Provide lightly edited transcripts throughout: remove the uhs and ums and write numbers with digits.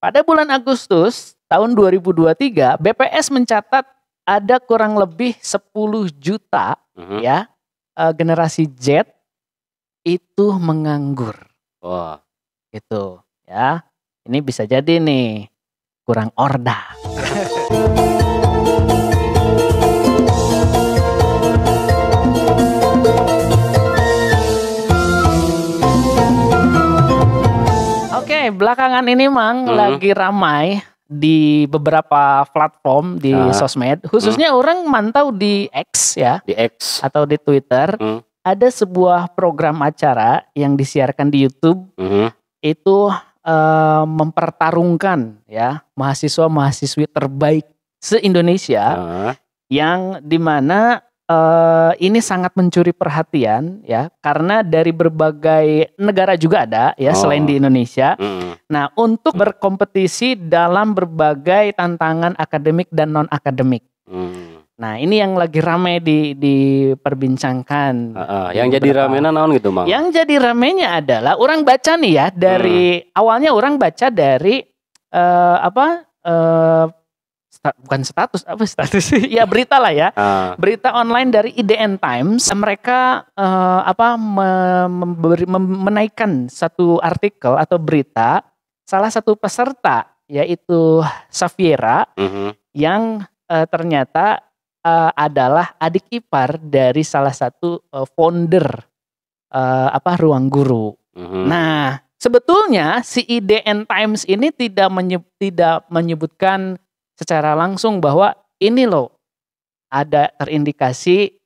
pada bulan Agustus tahun 2023 BPS mencatat ada kurang lebih 10 juta ya generasi Z itu menganggur. Wah. Gitu ya. Ini bisa jadi nih kurang order. Oke, belakangan ini Mang lagi ramai di beberapa platform di sosmed, khususnya orang mantau di X ya, Di X. atau di Twitter. Ada sebuah program acara yang disiarkan di YouTube itu mempertarungkan ya mahasiswa-mahasiswi terbaik se-Indonesia yang dimana ini sangat mencuri perhatian ya karena dari berbagai negara juga ada ya selain di Indonesia. Nah, untuk berkompetisi dalam berbagai tantangan akademik dan non akademik. Nah, ini yang lagi rame diperbincangkan. Yang jadi ramenya naon gitu, Mang? Yang jadi ramenya adalah orang baca nih ya dari awalnya orang baca dari bukan status ya berita lah ya, berita online dari IDN Times. Mereka menaikkan satu artikel atau berita salah satu peserta yaitu Safiera yang ternyata adalah adik ipar dari salah satu founder Ruang Guru. Nah, sebetulnya si IDN Times ini tidak menyebutkan secara langsung bahwa ini loh ada terindikasi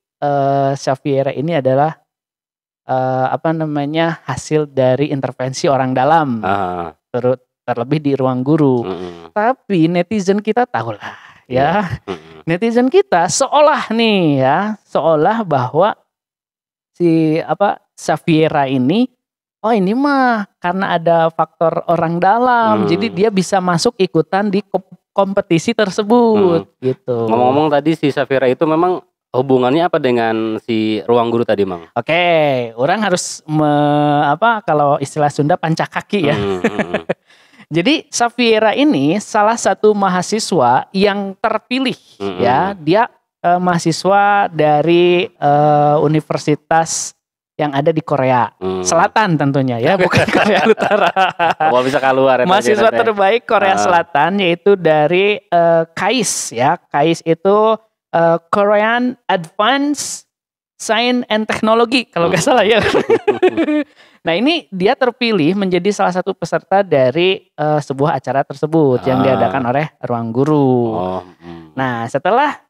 Safiera ini adalah hasil dari intervensi orang dalam, terlebih di Ruang Guru. Tapi netizen kita tahulah ya, netizen kita seolah bahwa si Safiera ini ini mah karena ada faktor orang dalam, jadi dia bisa masuk ikutan di kompetisi tersebut gitu. Ngomong-ngomong tadi si Safiera itu memang hubungannya apa dengan si Ruang Guru tadi, Mang? Oke, orang harus kalau istilah Sunda pancak kaki ya. Jadi Safiera ini salah satu mahasiswa yang terpilih ya. Dia mahasiswa dari universitas yang ada di Korea Selatan tentunya ya, bukan Korea Utara. Bisa keluar. Mahasiswa terbaik Korea Selatan yaitu dari KAIS ya. KAIS itu Korean Advanced Science and Technology kalau nggak salah ya. Nah, ini dia terpilih menjadi salah satu peserta dari sebuah acara tersebut yang diadakan oleh Ruang Guru. Nah, setelah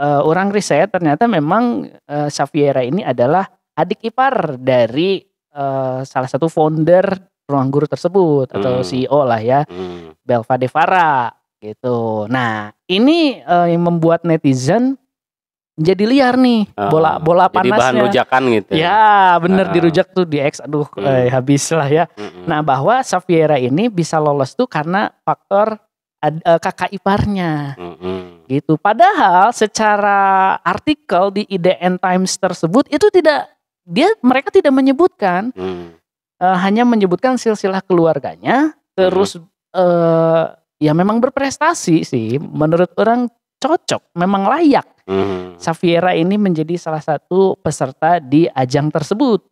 orang riset ternyata memang Safiera ini adalah adik ipar dari salah satu founder Ruang Guru tersebut atau CEO lah ya, Belva Devara gitu. Nah, ini yang membuat netizen jadi liar nih, bola panasnya. Jadi bahan rujakan gitu. Ya, bener dirujak tuh di X, habis lah ya. Nah, bahwa Safiera ini bisa lolos tuh karena faktor kakak iparnya. Gitu. Padahal secara artikel di IDN Times tersebut itu mereka tidak menyebutkan, hanya menyebutkan silsilah keluarganya, terus ya memang berprestasi sih, menurut orang cocok, memang layak. Safiera ini menjadi salah satu peserta di ajang tersebut,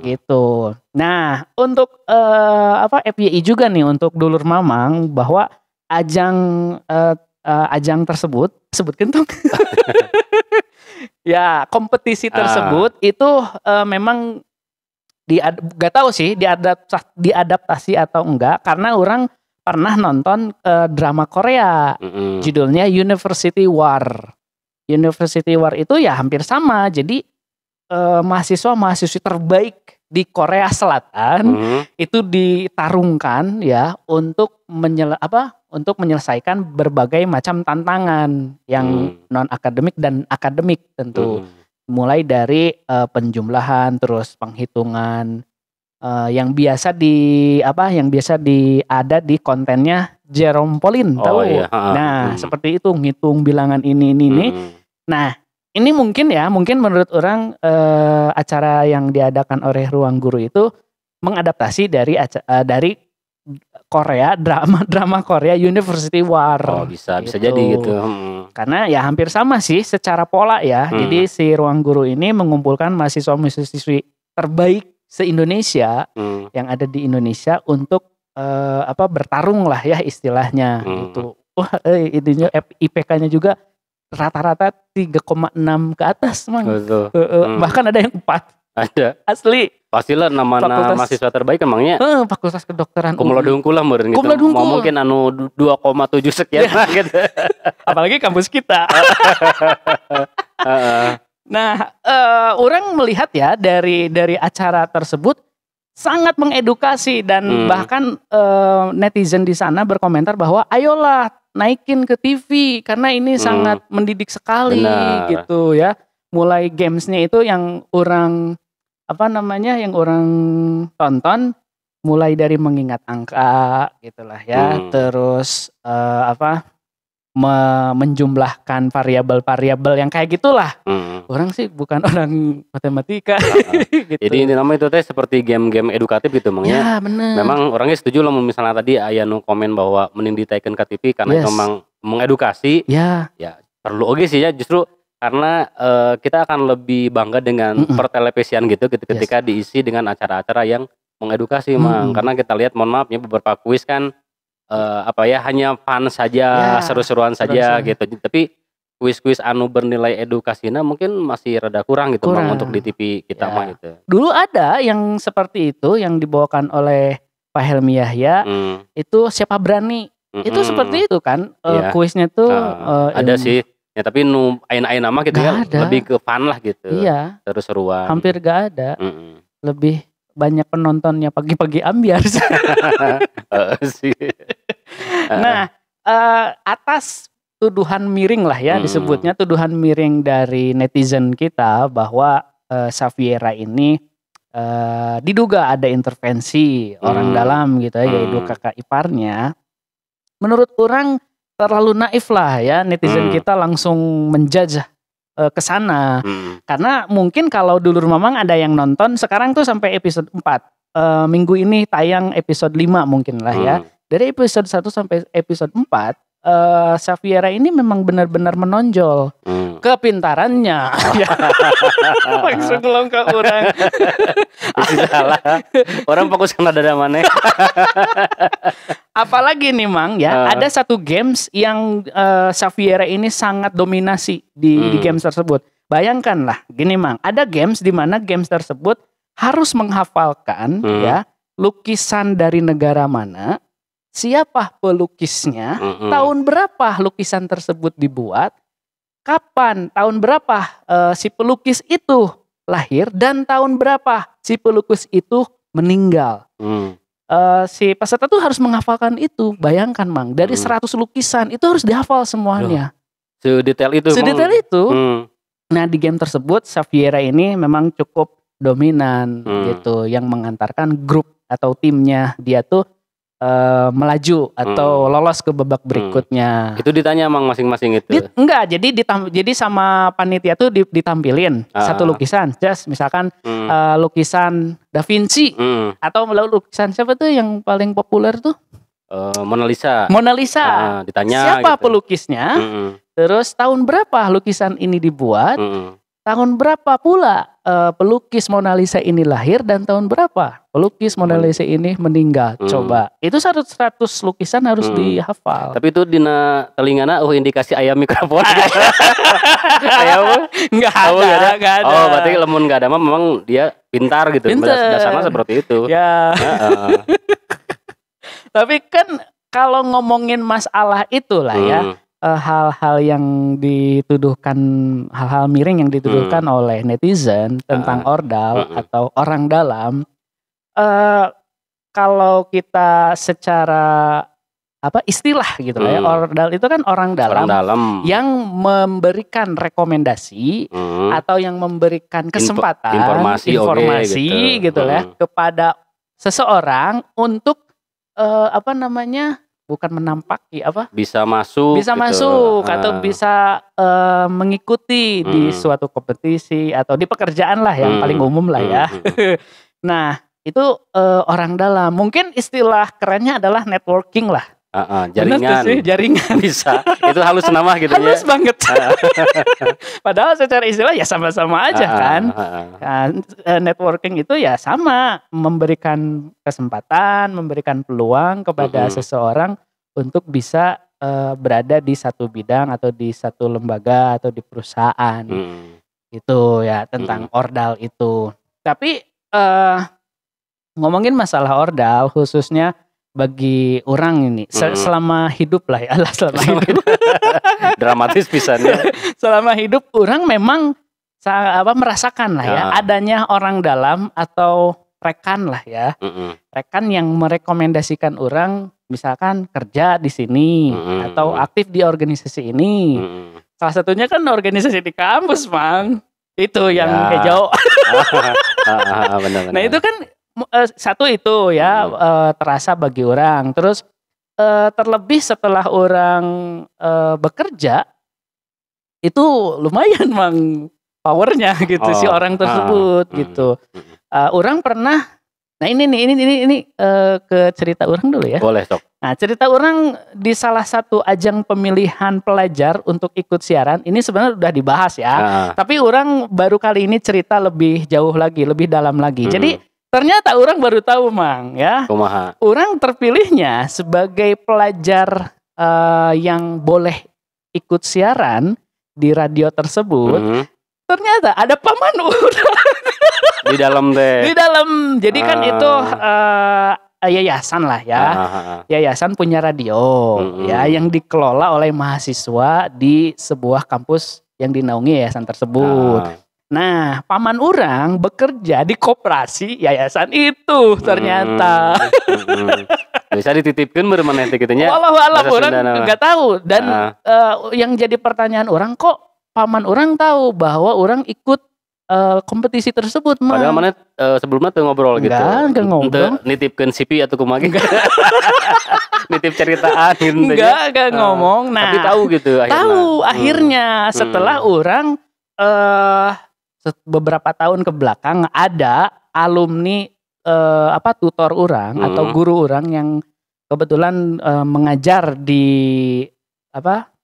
gitu. Nah, untuk FYI juga nih untuk dulur mamang bahwa ajang tersebut sebutkan tuh. Ya, kompetisi tersebut itu memang gak tahu sih diadaptasi atau enggak, karena orang pernah nonton drama Korea, judulnya University War. University War itu ya hampir sama, jadi mahasiswa-mahasiswi terbaik di Korea Selatan itu ditarungkan ya untuk menyelesaikan berbagai macam tantangan yang non akademik dan akademik tentu. Mulai dari penjumlahan, terus penghitungan yang biasa ada di kontennya Jerome Pauline, tahu? Iya. Nah, seperti itu, ngitung bilangan ini. Nah, ini mungkin menurut orang acara yang diadakan oleh Ruang Guru itu mengadaptasi dari Korea, drama Korea University War. Oh, bisa jadi gitu. Karena ya hampir sama sih secara pola ya. Jadi si Ruang Guru ini mengumpulkan mahasiswa-mahasiswi terbaik se-Indonesia yang ada di Indonesia untuk bertarung lah ya istilahnya gitu. Wah, idenya IPK-nya juga rata-rata 3,6 ke atas, Mang. Bahkan ada yang 4. Ada. Asli. Pastilah nama mahasiswa terbaik emangnya. Fakultas Kedokteran. Cum laude unggul lah meureun gitu. Mau mungkin anu 2,7 sekian lah gitu. Apalagi kampus kita. Nah, orang melihat ya dari acara tersebut sangat mengedukasi dan bahkan netizen di sana berkomentar bahwa ayolah naikin ke TV karena ini sangat mendidik sekali. Benar. Gitu ya. Mulai gamesnya itu yang orang yang orang tonton mulai dari mengingat angka gitulah ya, terus menjumlahkan variabel-variabel yang kayak gitulah. Orang sih bukan orang matematika. Gitu. Jadi ini namanya itu teh seperti game-game edukatif gitu Ya, emangnya. bener. Memang orangnya setuju lah misalnya tadi aya nu komen bahwa mending ditaikeun ke TV karena memang mengedukasi. Ya perlu oke sih ya, justru karena kita akan lebih bangga dengan pertelevisian gitu ketika diisi dengan acara-acara yang mengedukasi, Mang. Karena kita lihat, mohon maaf ya, beberapa kuis kan hanya fun saja, seru-seruan saja gitu. Tapi kuis-kuis anu bernilai edukasinya mungkin masih rada kurang gitu, Mang, untuk di TV kita mah gitu. Dulu ada yang seperti itu yang dibawakan oleh Pak Helmi Yahya, itu Siapa Berani. Itu seperti itu kan, kuisnya tuh ada sih. Ya tapi ain-ain nama gitu kan lebih ke fun lah gitu. Iya. Seru-seruan. Hampir gak ada. Lebih banyak penontonnya pagi-pagi ambiar. Nah, atas tuduhan miring lah ya disebutnya, tuduhan miring dari netizen kita bahwa Xaviera ini diduga ada intervensi orang dalam gitu ya, yaitu kakak iparnya. Menurut orang terlalu naif lah ya, netizen kita langsung menjajah ke sana. Karena mungkin kalau dulu Mamang ada yang nonton, sekarang tuh sampai episode 4. Minggu ini tayang episode 5 mungkin lah ya. Dari episode 1 sampai episode 4, Xaviera ini memang benar-benar menonjol kepintarannya. Langsung ngelong ke orang. Salah. Orang fokus ke dada mana. Apalagi nih, Mang ya, ada satu games yang Xaviera ini sangat dominasi di games tersebut. Bayangkanlah gini, Mang, ada games di mana games tersebut harus menghafalkan ya lukisan dari negara mana, siapa pelukisnya, tahun berapa lukisan tersebut dibuat, kapan, tahun berapa si pelukis itu lahir, dan tahun berapa si pelukis itu meninggal. Si peserta tuh harus menghafalkan itu. Bayangkan, Mang, dari 100 lukisan itu harus dihafal semuanya. Sedetail itu. Sedetail itu. Nah, di game tersebut Xaviera ini memang cukup dominan gitu, yang mengantarkan grup atau timnya dia tuh melaju atau lolos ke babak berikutnya. Itu ditanya Mang masing-masing itu? Enggak, jadi sama panitia tuh ditampilin satu lukisan. Just misalkan lukisan Da Vinci atau lukisan siapa tuh yang paling populer tuh? Mona Lisa. Ditanya siapa gitu pelukisnya? Terus tahun berapa lukisan ini dibuat? Tahun berapa pula pelukis Mona Lisa ini lahir, dan tahun berapa pelukis Mona Lisa ini meninggal. Coba, itu 100 lukisan harus dihafal. Tapi itu dina telingana indikasi ayam mikrofon. Ayam enggak ada. Oh, berarti lemun enggak ada mah memang dia pintar gitu. Dasarnya seperti itu. Ya. Tapi kan kalau ngomongin masalah itulah ya, hal-hal yang dituduhkan, hal-hal miring yang dituduhkan oleh netizen tentang ordal atau orang dalam, kalau kita secara istilah gitu ya, ordal itu kan orang dalam yang memberikan rekomendasi atau yang memberikan kesempatan informasi gitu ya kepada seseorang untuk bukan menampaki bisa masuk atau bisa mengikuti di suatu kompetisi atau di pekerjaan lah yang paling umum lah ya. Nah, itu orang dalam. Mungkin istilah kerennya adalah networking lah. Jaringan. Sih, jaringan. Bisa. Itu halus nama gitu halus ya. Banget. Padahal secara istilah ya sama-sama aja kan. Networking itu ya sama, memberikan kesempatan, memberikan peluang kepada seseorang untuk bisa berada di satu bidang atau di satu lembaga atau di perusahaan. Itu ya tentang ordal itu. Tapi ngomongin masalah ordal khususnya bagi orang ini selama hidup lah ya, selama hidup. Dramatis pisannya. Selama hidup orang memang merasakan lah ya adanya orang dalam atau rekan lah ya. Rekan yang merekomendasikan orang misalkan kerja di sini atau aktif di organisasi ini. Salah satunya kan organisasi di kampus, Bang. Itu yang hijau. Benar-benar. Nah, itu kan satu itu ya terasa bagi orang. Terus terlebih setelah orang bekerja itu lumayan Mang powernya gitu si orang tersebut gitu. Orang pernah, nah ini ke cerita orang dulu ya. Boleh sok. Nah, cerita orang di salah satu ajang pemilihan pelajar untuk ikut siaran ini sebenarnya udah dibahas ya. Tapi orang baru kali ini cerita lebih jauh lagi, lebih dalam lagi. Jadi ternyata orang baru tahu Mang ya. Kumaha. Orang terpilihnya sebagai pelajar yang boleh ikut siaran di radio tersebut. Ternyata ada paman orang di dalam deh. Di dalam. Jadi kan itu yayasan lah ya. Yayasan punya radio ya yang dikelola oleh mahasiswa di sebuah kampus yang dinaungi yayasan tersebut. Nah, paman orang bekerja di koperasi yayasan itu ternyata. Bisa dititipkan bermain tiketnya. Walau orang nggak tahu dan yang jadi pertanyaan orang kok paman orang tahu bahwa orang ikut kompetisi tersebut. Padahal mana sebelumnya tuh ngobrol gitu. Enggak ngobrol. Nitipkan CV atau kumagi. Nitip ceritaan gitu. Enggak ngomong. Nah, tapi tahu gitu akhirnya. Tahu akhirnya setelah orang beberapa tahun ke belakang ada alumni tutor orang atau guru orang yang kebetulan mengajar di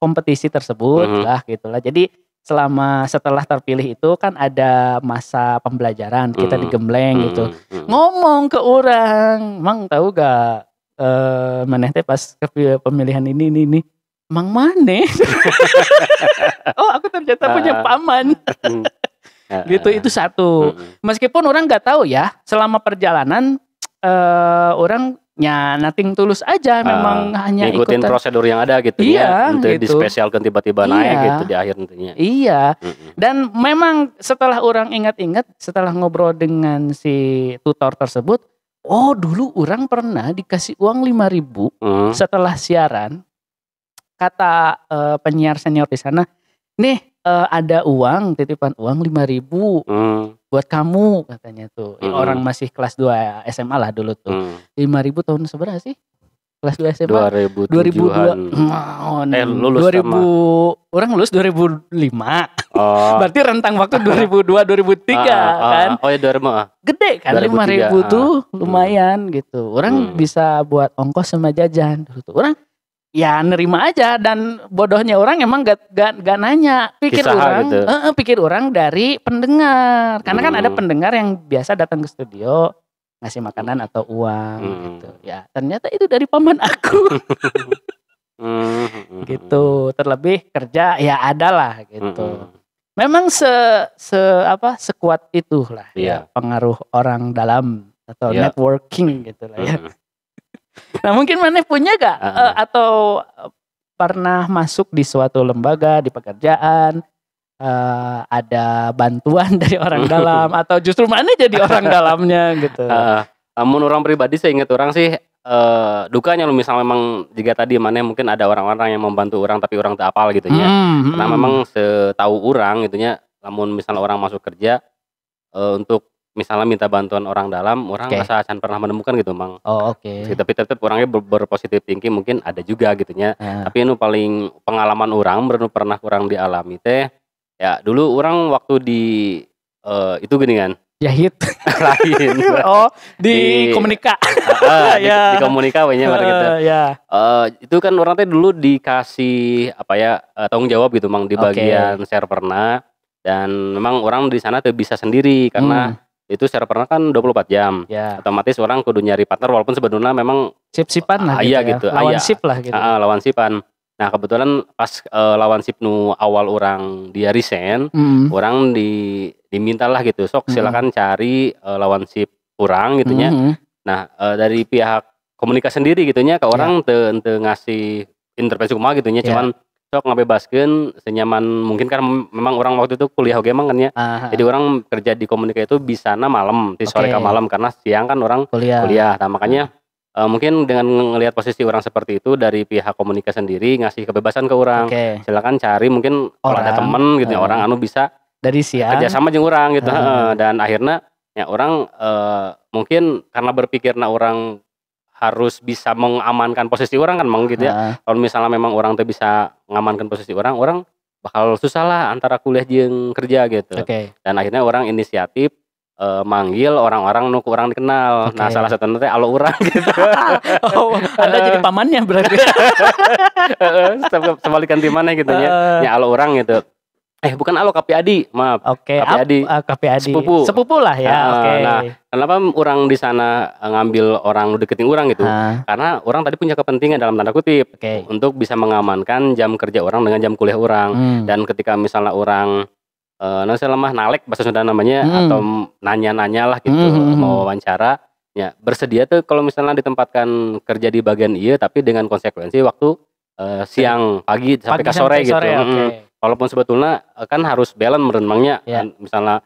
kompetisi tersebut lah gitulah. Jadi setelah terpilih itu kan ada masa pembelajaran kita digembleng gitu. Ngomong ke orang, Mang tahu gak maneh teh pas pemilihan ini Mang maneh. Oh, aku ternyata punya paman. Gitu, itu satu. Meskipun orang nggak tahu ya selama perjalanan orangnya nothing tulus aja, memang hanya ikutin prosedur yang ada gitu ya. Untuk gitu. dispesialkan tiba-tiba naik gitu di akhir tentunya. Iya. Dan memang setelah orang ingat-ingat setelah ngobrol dengan si tutor tersebut, oh dulu orang pernah dikasih uang 5.000 setelah siaran. Kata penyiar senior di sana, nih ada uang, titipan uang 5.000 buat kamu katanya tuh. Orang masih kelas 2 SMA lah dulu tuh. 5.000 tahun seberapa sih? Kelas 2 SMA 2002. Lulus 2000 sama. Orang lulus 2005. Berarti rentang waktu 2002 2003 kan. Oh ya 2000. Gede kan 5.000 tuh lumayan gitu. Orang bisa buat ongkos sama jajan dulu tuh. Orang ya nerima aja dan bodohnya orang emang gak nanya. Pikir orang dari pendengar. Karena kan ada pendengar yang biasa datang ke studio ngasih makanan atau uang gitu. Ya ternyata itu dari paman aku. Gitu. Terlebih kerja ya ada lah gitu. Memang sekuat itulah ya pengaruh orang dalam atau networking gitu lah ya. Nah mungkin Maneh punya gak atau pernah masuk di suatu lembaga di pekerjaan ada bantuan dari orang dalam atau justru Maneh jadi orang dalamnya gitu? Namun orang pribadi saya ingat orang sih dukanya lo misalnya memang jika tadi Maneh mungkin ada orang-orang yang membantu orang tapi orang tak apal gitu ya. Karena memang setahu orang gitu ya, namun misalnya orang masuk kerja untuk misalnya minta bantuan orang dalam, orang rasa akan pernah menemukan gitu, Mang. Oh, oke. Tapi tetap orangnya berpositif thinking mungkin ada juga gitu ya. Tapi ini paling pengalaman orang pernah kurang dialami teh. Ya dulu orang waktu di itu gini kan, Jahit. Lain. Oh, di Komunika. Di Komunika we nya gitu. Itu kan orang teh dulu dikasih tanggung jawab gitu Mang di bagian serverna, dan memang orang di sana tuh bisa sendiri karena itu servernya kan 24 jam. Otomatis orang kudu nyari partner walaupun sebenarnya memang sip-sipan lah gitu. Lawan sip lah gitu. Lawan sipan. Nah, kebetulan pas lawan sip nu awal orang dia resign, orang dimintalah gitu. Sok silakan cari lawan sip orang gitu nya. Nah, dari pihak komunikasi sendiri gitu nya ke orang teu ngasih intervensi kumaha gitu nya, cuman sok ngabebaskeun senyaman mungkin, karena memang orang waktu itu kuliah oge Mang kan ya. Jadi orang kerja di komunikasi itu bisana malam, di sore ke malam, karena siang kan orang kuliah. Nah, makanya mungkin dengan ngelihat posisi orang seperti itu dari pihak komunikasi sendiri ngasih kebebasan ke orang. Silakan cari mungkin kalau ada temen gitu ya, orang anu bisa dari siang kerjasama jeung orang gitu. Dan akhirnya ya orang mungkin karena berpikirna orang harus bisa mengamankan posisi orang kan Mang gitu ya. Kalau misalnya memang orang tuh bisa mengamankan posisi orang bakal susah lah antara kuliah jeung kerja gitu. Dan akhirnya orang inisiatif manggil orang-orang nu orang dikenal. Nah, salah satunya teh alo urang gitu. Oh, Anda jadi pamannya berarti. Sebalikan di mana gitu nya. Ya alo urang gitu. Bukan alo, Kapi Adi, maaf. Kapi Adi. Sepupu lah ya. Nah, kenapa orang di sana ngambil orang deketin orang gitu? Karena orang tadi punya kepentingan dalam tanda kutip untuk bisa mengamankan jam kerja orang dengan jam kuliah orang. Dan ketika misalnya orang nalek bahasa Sunda namanya, atau nanya-nanya lah gitu, mau wawancara, ya bersedia tuh kalau misalnya ditempatkan kerja di bagian tapi dengan konsekuensi waktu siang, pagi sampai ke sore gitu. Walaupun sebetulnya kan harus balance merenangnya, misalnya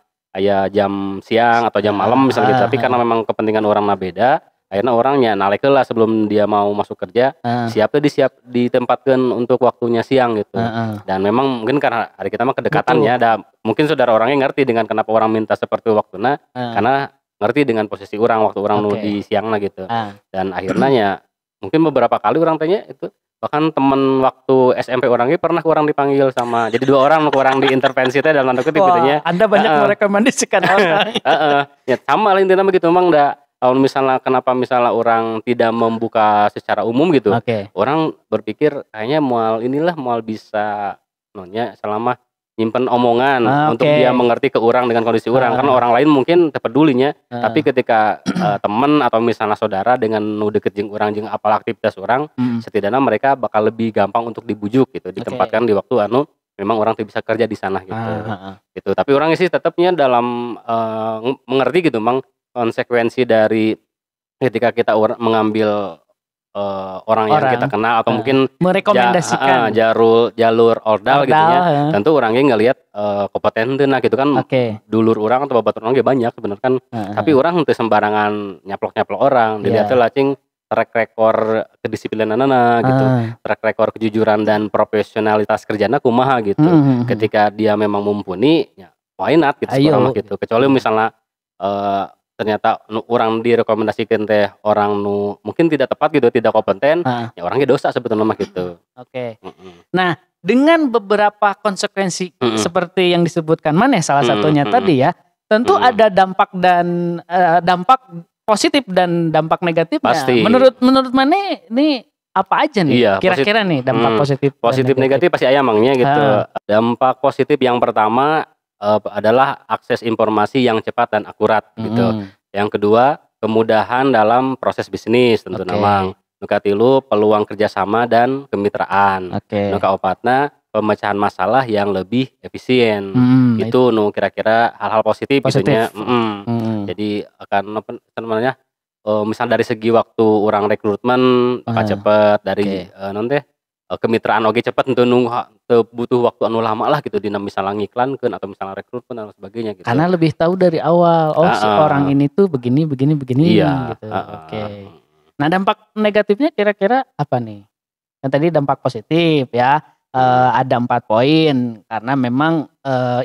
jam siang atau jam malam misalnya gitu, tapi karena memang kepentingan orangnya beda, akhirnya orangnya nalek lah sebelum dia mau masuk kerja, siap ditempatkan untuk waktunya siang gitu. Dan memang mungkin karena hari kita mah kedekatan ya, ada mungkin saudara orangnya ngerti dengan kenapa orang minta seperti waktunya, karena ngerti dengan posisi orang waktu orang nu di siangnya gitu. Dan akhirnya ya mungkin beberapa kali orang tanya itu, bahkan temen waktu SMP orangnya pernah kurang dipanggil sama, jadi 2 orang kurang diintervensi teh dalam tanda kutip gitu nya. Anda banyak merekomendasikan orang. Ya sama lah intinya begitu Mang. Kalau misalnya kenapa misalnya orang tidak membuka secara umum gitu, orang berpikir kayaknya mual bisa selama nyimpen omongan untuk dia mengerti ke orang dengan kondisi orang, karena orang lain mungkin terpedulinya, tapi ketika teman atau misalnya saudara dengan nu deket jeung orang jeung apal aktivitas orang, setidaknya mereka bakal lebih gampang untuk dibujuk gitu, ditempatkan di waktu memang orang tuh bisa kerja di sana gitu. Gitu. Tapi orang sih tetapnya dalam mengerti gitu Mang, konsekuensi dari ketika kita mengambil orang yang kita kenal atau mungkin merekomendasikan jalur ordal gitu ya. Tentu orangnya ngelihat kompeten nah gitu kan. Dulur orang atau babat orang banyak sebenarnya kan. Tapi orang henteu sembarangan nyaplok-nyaplok orang. Dilihatnya lacing track record kedisiplinanana gitu. Track record kejujuran dan profesionalitas kerjana kumaha gitu. Ketika dia memang mumpuni, ya why not gitu orang gitu. Kecuali misalnya ternyata orang direkomendasikan teh orang mungkin tidak tepat gitu, tidak kompeten, ya orangnya dosa sebetulnya mah gitu. Nah, dengan beberapa konsekuensi seperti yang disebutkan Maneh salah satunya tadi ya, tentu ada dampak dan dampak positif dan dampak negatifnya. Pasti. Menurut Maneh ini apa aja nih kira-kira nih dampak positif negatif pasti aya Mangnya gitu. Dampak positif yang pertama adalah akses informasi yang cepat dan akurat gitu. Yang kedua, kemudahan dalam proses bisnis tentu Mang. Nu katilu, peluang kerjasama dan kemitraan. Nu kaopatna, pemecahan masalah yang lebih efisien. Itu nu kira-kira hal-hal positif gitunya. Jadi akan namanya misal dari segi waktu orang rekrutmen cepet, dari kemitraan oge cepet, tentu butuh waktu anu lama lah gitu dina misalnya ngiklankeun atau misalnya rekrutmen dan sebagainya gitu. Karena lebih tahu dari awal, si orang ini tuh begini gitu. Nah, dampak negatifnya kira-kira apa nih? Kan tadi dampak positif ya, ada 4 poin karena memang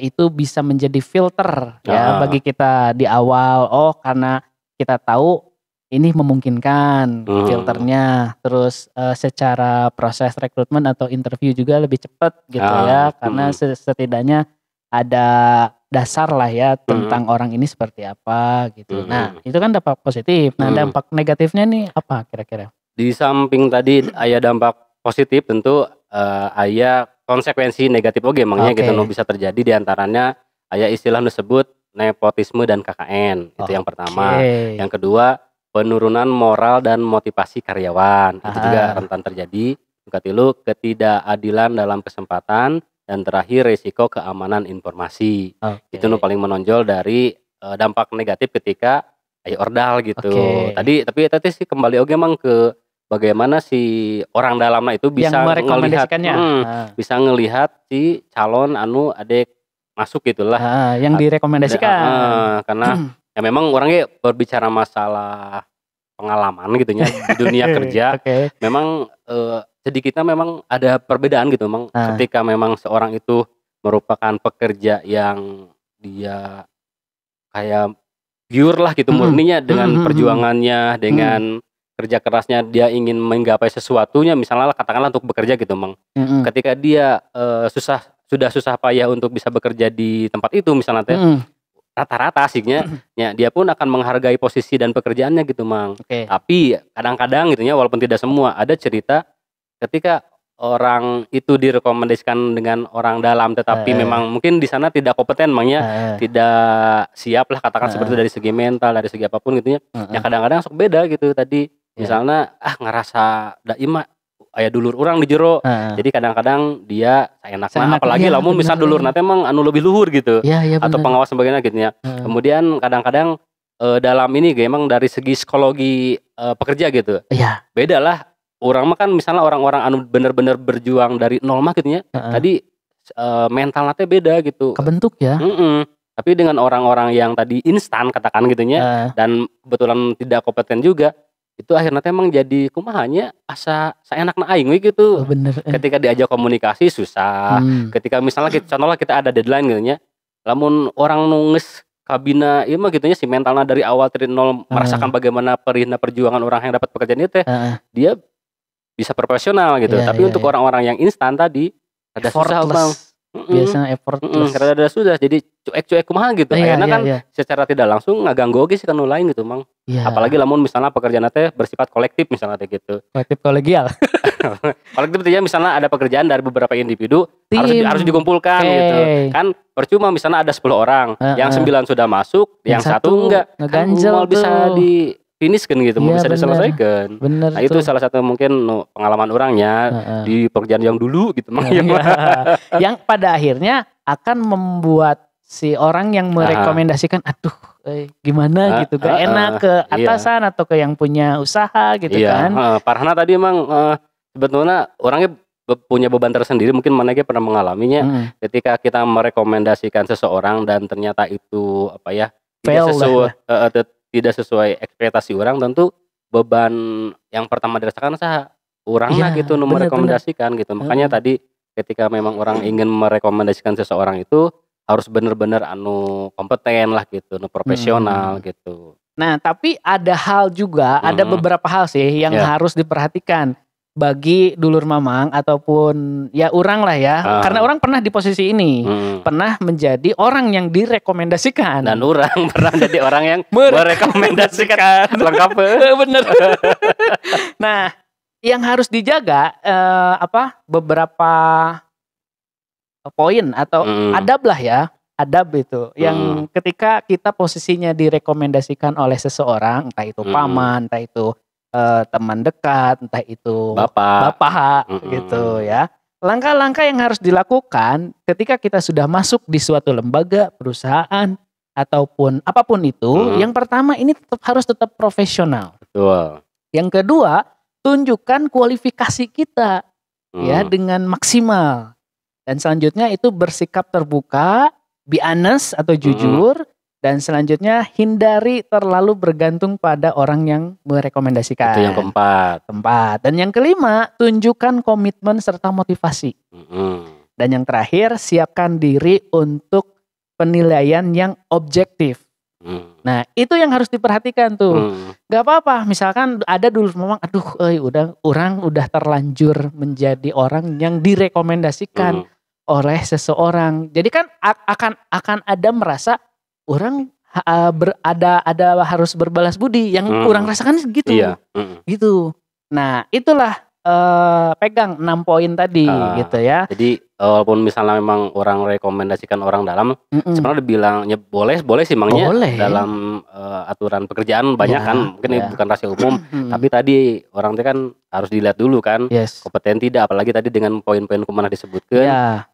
itu bisa menjadi filter ya bagi kita di awal. Karena kita tahu ini memungkinkan filternya, terus secara proses rekrutmen atau interview juga lebih cepat gitu ya, karena setidaknya ada dasar lah ya tentang orang ini seperti apa gitu. Nah, itu kan dampak positif. Nah, dampak negatifnya nih apa kira-kira? Di samping tadi aya dampak positif tentu aya konsekuensi negatif oge emangnya gitu nu bisa terjadi di antaranya aya istilah disebut nepotisme dan KKN. Itu yang pertama. Yang kedua, penurunan moral dan motivasi karyawan. Itu juga rentan terjadi. Yang ketiga, ketidakadilan dalam kesempatan. Dan terakhir, risiko keamanan informasi. Itu nu paling menonjol dari dampak negatif ketika aya ordal gitu. Tapi tadi sih kembali oge emang ke bagaimana si orang dalamnya itu bisa ngelihat bisa ngelihat si calon anu adek masuk gitulah. Yang direkomendasikan. Karena ya memang orangnya berbicara masalah pengalaman gitu ya di dunia kerja. Memang sedikitnya memang ada perbedaan gitu memang ketika memang seorang itu merupakan pekerja yang dia kayak pure lah gitu murninya dengan perjuangannya, dengan kerja kerasnya dia ingin menggapai sesuatunya misalnya katakanlah untuk bekerja gitu Mang. Ketika dia sudah susah payah untuk bisa bekerja di tempat itu misalnya rata-rata aslinya ya dia pun akan menghargai posisi dan pekerjaannya gitu Mang. Tapi kadang-kadang gitu ya walaupun tidak semua ada cerita ketika orang itu direkomendasikan dengan orang dalam tetapi memang mungkin di sana tidak kompeten Mang ya, tidak siap lah katakan seperti itu dari segi mental, dari segi apapun gitu ya. Ya kadang-kadang sok beda gitu tadi. Misalnya ngerasa da ima aya dulur orang di jero. Jadi kadang-kadang dia seenakna apalagi lamun misal dulur nanti emang anu lebih luhur gitu. Atau pengawas sebagainya gitu ya. Kemudian kadang-kadang dalam ini emang dari segi psikologi pekerja gitu. Beda lah. Orang mah kan misalnya orang-orang anu bener-bener berjuang dari nol mah gitu ya. Tadi mental nanti beda gitu. Kebentuk ya. Tapi dengan orang-orang yang tadi instan katakan gitu ya. Dan kebetulan tidak kompeten juga. Itu akhirnya emang jadi kumahanya asa seenakna aing we gitu. Bener. Ketika diajak komunikasi susah. Ketika misalnya contohnya kita ada deadline gitu ya. Lamun orang nunges kabina ieu mah gitu nya si mentalna dari awal dari nol merasakan bagaimana perihna perjuangan orang yang dapat pekerjaan itu dia bisa profesional gitu. Tapi untuk orang-orang yang instan tadi ada susah Bang. Biasanya effortless. Ada susah jadi cuek-cuek kumaha gitu. Akhirnya kan secara tidak langsung ngaganggu oge sih kan lain gitu Mang. Apalagi lamun misalnya pekerjaan teh bersifat kolektif misalnya gitu. Kolektif kolegial. Kolektif artinya misalnya ada pekerjaan dari beberapa individu harus dikumpulkan gitu. Kan percuma misalnya ada 10 orang, yang 9 sudah masuk, yang satu enggak. Ngeganjel kan bisa di finish kan gitu, bisa diselesaikan. Bener nah itu salah satu mungkin pengalaman orangnya di pekerjaan yang dulu gitu yang pada akhirnya akan membuat si orang yang merekomendasikan aduh gimana gitu gak enak ke atasan atau ke yang punya usaha gitu kan. Parahna tadi emang sebetulnya orangnya punya beban tersendiri, mungkin mananya pernah mengalaminya ketika kita merekomendasikan seseorang dan ternyata itu apa ya tidak sesuai ekspektasi orang, tentu beban yang pertama dirasakan orangnya gitu merekomendasikan gitu. Makanya tadi ketika memang orang ingin merekomendasikan seseorang itu harus benar-benar kompeten lah gitu, profesional gitu. Nah, tapi ada hal juga, ada beberapa hal sih yang harus diperhatikan bagi dulur mamang ataupun ya orang lah ya, karena orang pernah di posisi ini, pernah menjadi orang yang direkomendasikan dan orang pernah jadi orang yang merekomendasikan. Lengkap bener. Nah, yang harus dijaga beberapa poin atau adab lah ya, adab itu yang ketika kita posisinya direkomendasikan oleh seseorang, entah itu paman, entah itu teman dekat, entah itu bapak gitu ya. Langkah-langkah yang harus dilakukan ketika kita sudah masuk di suatu lembaga, perusahaan ataupun apapun itu, yang pertama ini harus tetap profesional. Betul. Yang kedua, tunjukkan kualifikasi kita ya dengan maksimal. Dan selanjutnya itu bersikap terbuka, be honest atau jujur. Dan selanjutnya hindari terlalu bergantung pada orang yang merekomendasikan. Itu yang keempat. Dan yang kelima, tunjukkan komitmen serta motivasi. Dan yang terakhir, siapkan diri untuk penilaian yang objektif. Nah, itu yang harus diperhatikan tuh. Gak apa-apa, misalkan ada dulu memang, orang udah terlanjur menjadi orang yang direkomendasikan oleh seseorang. Jadi kan akan ada merasa orang harus berbalas budi, yang kurang rasakan gitu. Iya. Gitu. Nah, itulah pegang 6 poin tadi gitu ya. Jadi walaupun misalnya memang orang rekomendasikan orang dalam, sebenarnya dibilangnya boleh sih emangnya dalam aturan pekerjaan banyak kan, mungkin ini bukan rahasia umum, tapi tadi orang itu kan harus dilihat dulu kan, kompeten tidak, apalagi tadi dengan poin-poin kemana disebutkan,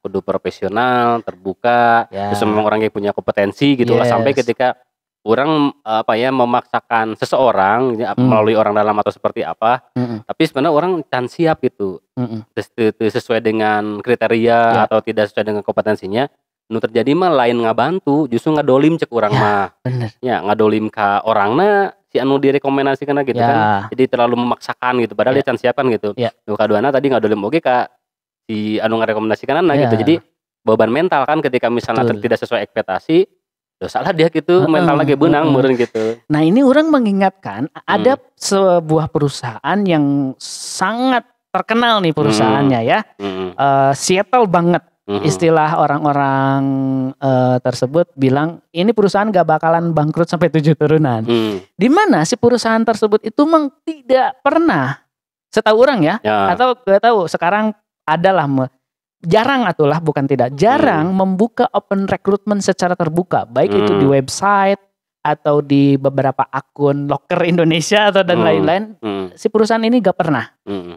kudu profesional, terbuka, terus memang orang yang punya kompetensi gitu lah, sampai ketika orang memaksakan seseorang melalui orang dalam atau seperti apa, tapi sebenarnya orang can siap gitu, sesuai dengan kriteria atau tidak sesuai dengan kompetensinya, nu terjadi mah lain ngabantu, justru ngadolim cek orang mah, ya ngadolim ka orangna si anu direkomendasikan gitu kan, jadi terlalu memaksakan gitu, padahal dia can siapan gitu, nu kaduana tadi ngadolim oge ka si anu ngarekomendasikan gitu, jadi beban mental kan ketika misalnya tidak sesuai ekspektasi. Salah dia gitu, mental lagi benang meureun gitu. Nah, ini orang mengingatkan ada sebuah perusahaan yang sangat terkenal nih perusahaannya ya. Seattle banget. Istilah orang-orang tersebut bilang ini perusahaan gak bakalan bangkrut sampai 7 turunan. Di mana si perusahaan tersebut itu memang tidak pernah, setahu orang ya. Atau gak tahu sekarang adalah jarang atulah, bukan tidak, jarang membuka open recruitment secara terbuka, baik itu di website atau di beberapa akun loker Indonesia atau dan lain-lain. Si perusahaan ini gak pernah,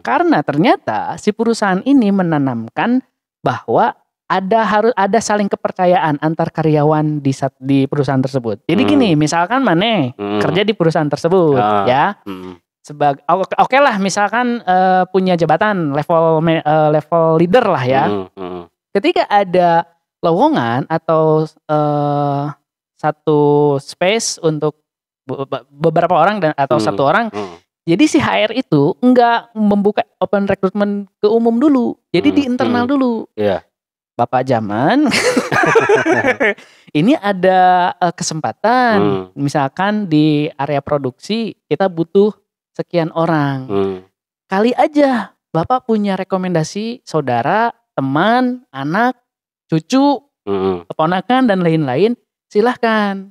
karena ternyata si perusahaan ini menanamkan bahwa harus ada saling kepercayaan antar karyawan di perusahaan tersebut. Jadi gini, misalkan Maneh kerja di perusahaan tersebut ya. Oke lah, misalkan punya jabatan level leader lah ya. Ketika ada lowongan atau satu space untuk beberapa orang atau satu orang, jadi si HR itu enggak membuka open recruitment ke umum dulu, jadi di internal dulu. Bapak Zaman, ini ada kesempatan, misalkan di area produksi kita butuh sekian orang. Kali aja Bapak punya rekomendasi saudara, teman, anak, cucu, keponakan dan lain-lain, silahkan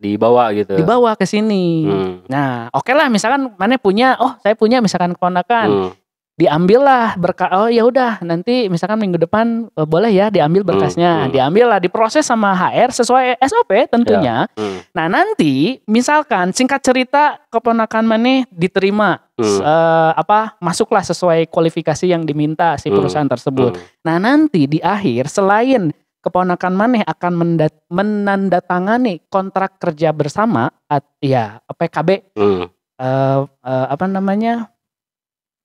dibawa gitu. Dibawa ke sini. Nah, oke lah, misalkan Maneh punya, saya punya misalkan keponakan. Diambillah berkas, ya udah nanti misalkan minggu depan boleh ya diambil berkasnya, diambil lah, diproses sama HR sesuai SOP tentunya. Nah, nanti misalkan singkat cerita keponakan Maneh diterima, masuklah sesuai kualifikasi yang diminta si perusahaan tersebut. Nah, nanti di akhir selain keponakan Maneh akan menandatangani kontrak kerja bersama, PKB,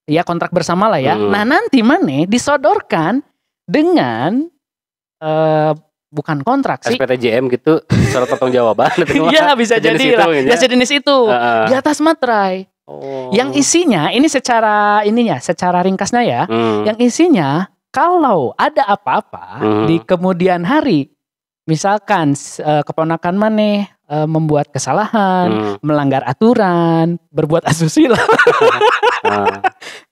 ya kontrak bersama lah ya. Nah, nanti Maneh disodorkan dengan bukan kontrak sih, SPTJM gitu, surat pertanggungjawaban. Iya, bisa jadi lah. Ya sejenis itu. Di atas materai. Yang isinya ini secara ringkasnya ya. Yang isinya kalau ada apa-apa di kemudian hari, misalkan keponakan Maneh membuat kesalahan, melanggar aturan, berbuat asusila,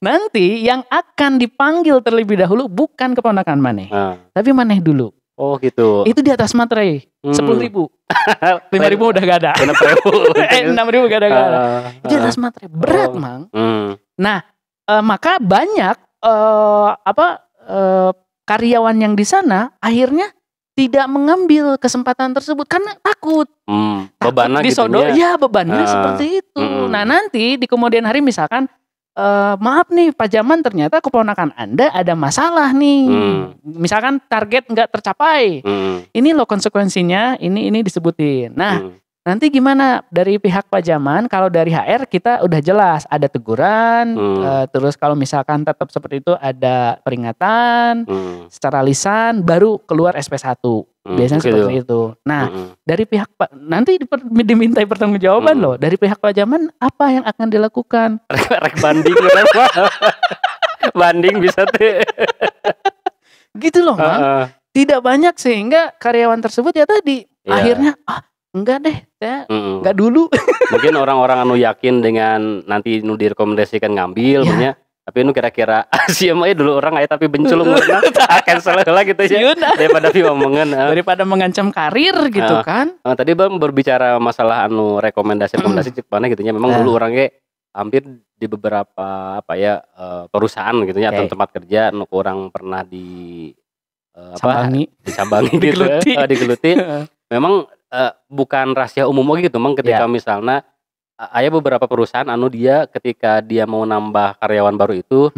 nanti yang akan dipanggil terlebih dahulu bukan keponakan Maneh, tapi Maneh dulu. Oh gitu. Itu di atas materai 10.000, 5.000 udah gak ada, 6.000 gak ada. Itu di atas materai, berat Mang. Nah, maka banyak karyawan yang di sana akhirnya tidak mengambil kesempatan tersebut karena takut bebannya disodor, bebannya seperti itu. Nah, nanti di kemudian hari misalkan maaf nih Pak Jaman, ternyata keponakan Anda ada masalah nih, misalkan target nggak tercapai, ini loh konsekuensinya, ini disebutin. Nah, nanti gimana dari pihak Pak Jaman? Kalau dari HR kita udah jelas ada teguran, terus kalau misalkan tetap seperti itu ada peringatan secara lisan, baru keluar SP1. Biasanya seperti itu. Nah, dari pihak Pak nanti dimintai pertanggungjawaban loh. Dari pihak Pak Jaman apa yang akan dilakukan? Rek banding banding bisa tuh. Gitu loh, Mang. Tidak banyak sehingga karyawan tersebut ya tadi akhirnya enggak deh, saya enggak dulu. Mungkin orang-orang anu yakin dengan nanti nu direkomendasikan ngambil, punya Tapi nu kira-kira sih mah dulu orang aya tapi benculung cancel lah gitu ya. Daripada omongan daripada mengancam karir gitu kan. Tadi Bang berbicara masalah anu rekomendasi cek mana gitu ya. Memang dulu orangnya hampir di beberapa perusahaan gitu ya atau tempat kerja nu orang pernah disambangi gitu digeluti. Memang bukan rahasia umum gitu Mang ketika misalnya ada beberapa perusahaan anu dia ketika dia mau nambah karyawan baru itu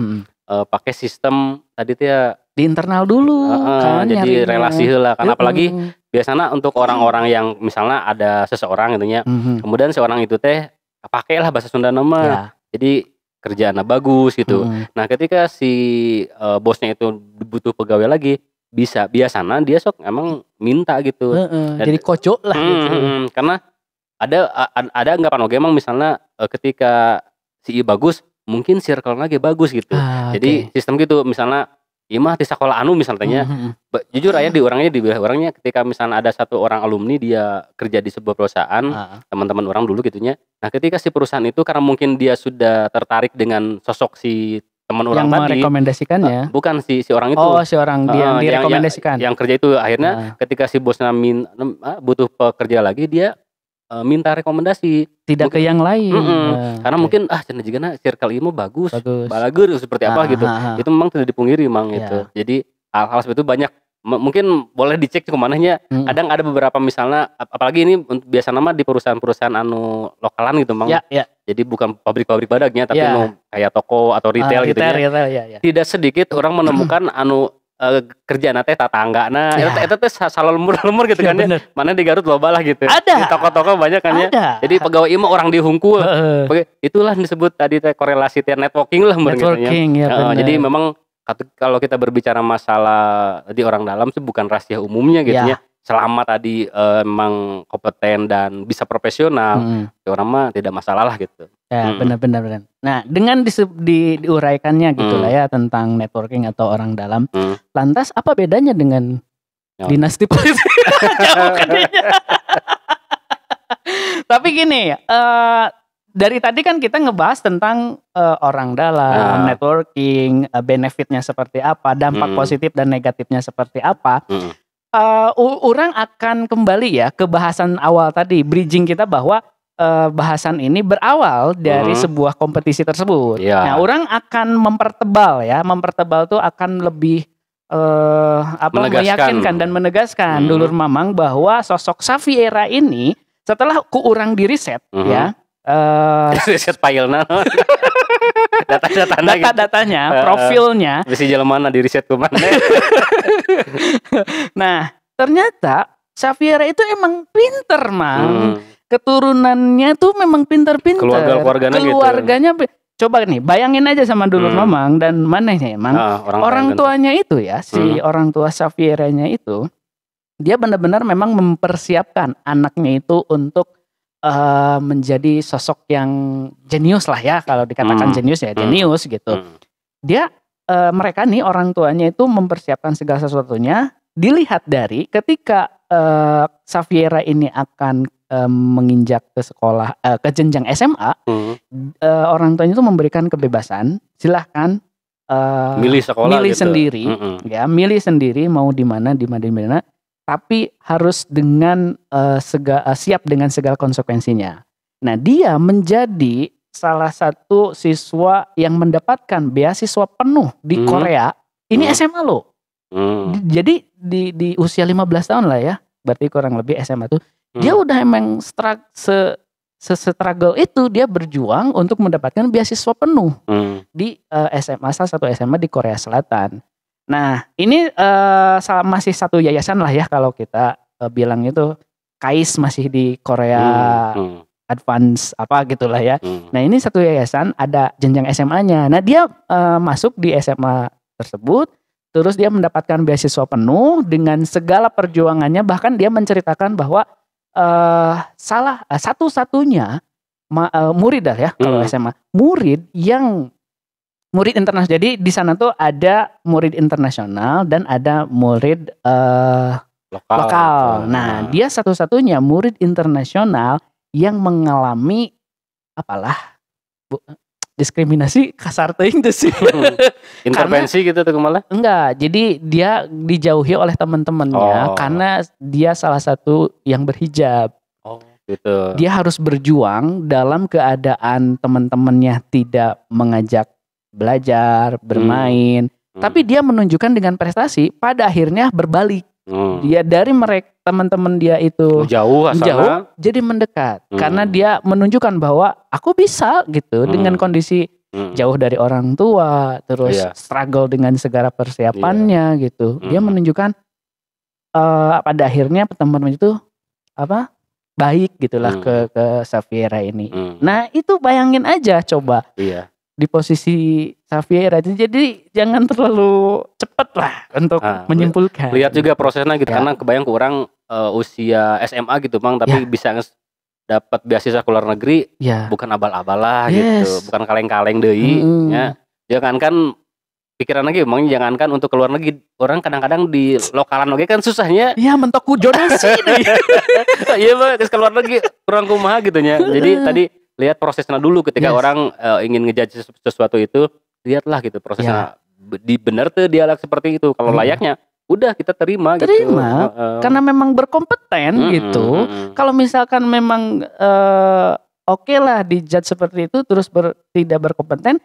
pakai sistem tadi tuh ya di internal dulu kan jadi relasi heula kan apalagi biasanya untuk orang-orang yang misalnya ada seseorang gitu nya kemudian seorang itu teh pakailah bahasa Sunda nama jadi kerjaannya bagus gitu. Nah ketika si bosnya itu butuh pegawai lagi biasanya dia sok emang minta gitu jadi kocok lah gitu. Karena ada anggapan oke emang misalnya ketika si bagus mungkin circle lagi bagus gitu. Jadi sistem gitu misalnya imah di sekolah anu misalnya jujur aja di orangnya ketika misalnya ada satu orang alumni dia kerja di sebuah perusahaan teman-teman orang dulu gitunya. Nah ketika si perusahaan itu karena mungkin dia sudah tertarik dengan sosok si teman orang tadi yang merekomendasikannya bukan si orang itu si orang dia direkomendasikan yang kerja itu akhirnya ketika si bosnya butuh pekerja lagi dia minta rekomendasi tidak mungkin, ke yang lain karena mungkin cenah jigana circle ieu bagus balagur seperti apa gitu itu memang tidak dipungkiri Mang gitu jadi hal-hal seperti itu banyak mungkin boleh dicek kemananya kadang ada beberapa misalnya apalagi ini biasa nama di perusahaan-perusahaan anu lokalan gitu Mang jadi bukan pabrik-pabrik badagnya tapi kayak toko atau retail gitu ya tidak sedikit orang menemukan anu kerjaan teh tatangga eta teh salah lemur gitu kan ya mana di Garut loba lah gitu ada. Di toko-toko banyak kan ya jadi pegawai imah orang dihungkul itulah disebut tadi teh korelasi teh networking lah jadi memang kalau kita berbicara masalah di orang dalam sih bukan rahasia umumnya gitu ya selama tadi memang kompeten dan bisa profesional orang mah tidak masalah lah gitu. Ya benar. Nah dengan diuraikannya gitulah ya tentang networking atau orang dalam. Lantas apa bedanya dengan dinasti politik? Jauh katanya. Tapi gini, dari tadi kan kita ngebahas tentang orang dalam, networking, benefitnya seperti apa, dampak positif dan negatifnya seperti apa. Orang akan kembali ya ke bahasan awal tadi, bridging kita bahwa bahasan ini berawal dari sebuah kompetisi tersebut. Nah, orang akan mempertebal tuh akan lebih meyakinkan dan menegaskan dulur mamang bahwa sosok Xaviera ini setelah ku urang di riset riset filenya data-datanya profilnya bisa jalan di riset kemana. Nah ternyata Xaviera itu emang pinter Mang keturunannya tuh memang pinter-pinter keluarganya gitu. Coba nih bayangin aja sama dulur mamang dan manehnya emang orang tuanya itu ya si orang tua Xavieranya itu dia benar-benar memang mempersiapkan anaknya itu untuk menjadi sosok yang jenius lah ya kalau dikatakan jenius gitu. Dia mereka nih orang tuanya itu mempersiapkan segala sesuatunya dilihat dari ketika Xaviera ini akan menginjak ke sekolah ke jenjang SMA orang tuanya itu memberikan kebebasan silahkan milih sekolah milih gitu. Sendiri milih sendiri mau di mana tapi harus dengan siap dengan segala konsekuensinya. Nah dia menjadi salah satu siswa yang mendapatkan beasiswa penuh di Korea. Ini SMA loh. Jadi di usia 15 tahun lah ya, berarti kurang lebih SMA tuh dia udah emang struggle itu dia berjuang untuk mendapatkan beasiswa penuh di SMA salah satu SMA di Korea Selatan. Nah ini masih satu yayasan lah ya kalau kita bilang itu KAIS masih di Korea Advance apa gitulah ya. Nah ini satu yayasan ada jenjang SMA-nya. Nah dia masuk di SMA tersebut, terus dia mendapatkan beasiswa penuh dengan segala perjuangannya. Bahkan dia menceritakan bahwa satu-satunya murid dah ya kalau SMA murid internasional. Jadi di sana tuh ada murid internasional dan ada murid lokal. Nah, dia satu-satunya murid internasional yang mengalami diskriminasi kasar teuing tuh sih. Intervensi gitu tuh malah? Enggak, jadi dia dijauhi oleh teman-temannya karena dia salah satu yang berhijab. Oh, gitu. Dia harus berjuang dalam keadaan teman-temannya tidak mengajak belajar, bermain, tapi dia menunjukkan dengan prestasi pada akhirnya berbalik. Dia dari mereka teman-teman dia itu jauh jadi mendekat karena dia menunjukkan bahwa aku bisa gitu dengan kondisi jauh dari orang tua, terus struggle dengan segala persiapannya gitu. Dia menunjukkan pada akhirnya teman-teman itu baik gitulah ke Xaviera ini. Nah, itu bayangin aja coba. Di posisi Xaviera, jadi jangan terlalu cepat lah untuk menyimpulkan. Lihat juga prosesnya gitu, karena kebayang ke orang usia SMA gitu Bang, tapi bisa dapat beasiswa ke luar negeri, bukan abal-abal lah gitu, bukan kaleng-kaleng deui nya. Jangankan pikiran lagi Bang, jangankan untuk ke luar negeri, orang kadang-kadang di lokalan oge kan susahnya. Iya, mentok donasi deui. Iya Bang, ke luar negeri kurang kumaha gitu nya. Jadi tadi lihat prosesnya dulu ketika orang ingin ngejudge sesuatu itu, lihatlah gitu prosesnya. Di benar tuh dialog seperti itu. Kalau layaknya udah kita terima gitu. Karena memang berkompeten gitu. Kalau misalkan memang oke lah dijudge seperti itu terus tidak berkompeten,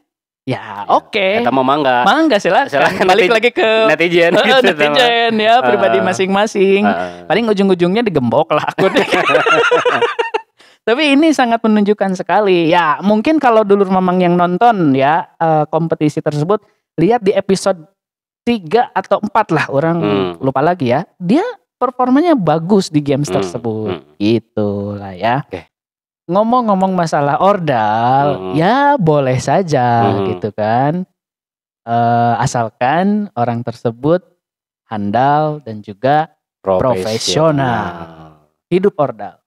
ya oke. Kita mau mangga silakan. Balik lagi ke netizen gitu, netizen ya, pribadi masing-masing. Paling ujung-ujungnya digembok lah aku deh. Tapi ini sangat menunjukkan sekali. Ya, mungkin kalau dulu Mamang yang nonton ya kompetisi tersebut, lihat di episode 3 atau 4 lah, orang lupa lagi ya. Dia performanya bagus di games tersebut. Gitu lah ya. Ngomong-ngomong masalah ordal, ya boleh saja gitu kan. Asalkan orang tersebut handal dan juga profesional. Hidup ordal.